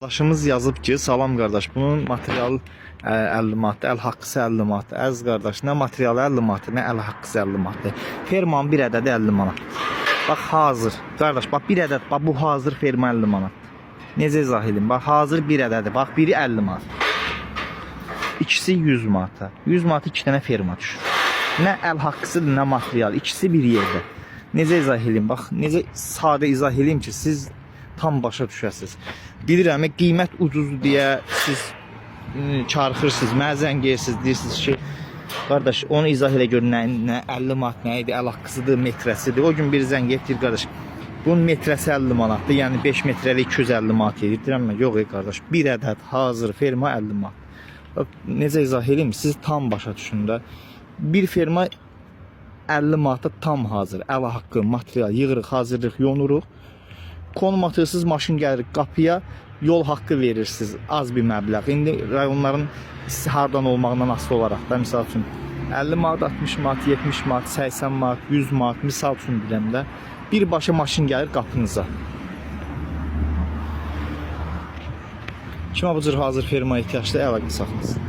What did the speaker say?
Qardaşımız yazıb ki, salam qardaş, bunun materialı 50 manatdır, əl haqqısı 50 manatdır. Əziz qardaş, nə materialı 50 manatdır, nə əl haqqısı 50 manatdır. Fermanın bir ədədi 50 manat. Bax, hazır. Qardaş, bax, bir ədəd, bax, bu hazır ferma 50 manat. Necə izah edeyim? Bax, hazır bir ədədir. Bax, biri 50 manat. İkisi 100 manata. 100 manata 2 dənə ferma düşür. Nə əl haqqısıdır, nə material. İkisi bir yerdə. Necə izah edeyim? Bax, necə sadə izah edeyim ki, siz tam başa düşəsiniz. Bilirəm, qiymət ucuzdur deyə siz çarxırsınız, mənə zəng edirsiniz, deyirsiniz ki, qardaş, onu izah elə gör, nə 50 manat, nə idi, əl haqqısıdır, metrəsidir. O gün bir zəng etdir, qardaş, bunun metrəsi 50 manatdır, yəni 5 metrəli 250 manat edir. Deyirəm mən, yox qardaş, bir ədəd hazır ferma 50 manat. Necə izah edeyim, siz tam başa düşün də. Bir ferma 50 manata tam hazır, əl haqqı, material yığırıq, hazırlıq, yonuruq. Konum atırsınız, maşın gəlir qapıya, yol haqqı verirsiniz, az bir məbləğ. İndi rayonların hardan olmağından asılı olaraq da, misal üçün 50 manat, 60 manat, 70 manat, 80 manat, 100 manat, misal üçün biləm də, birbaşa maşın gəlir qapınıza. Kimə bu cür hazır ferma ehtiyacda əlaqə saxlasın.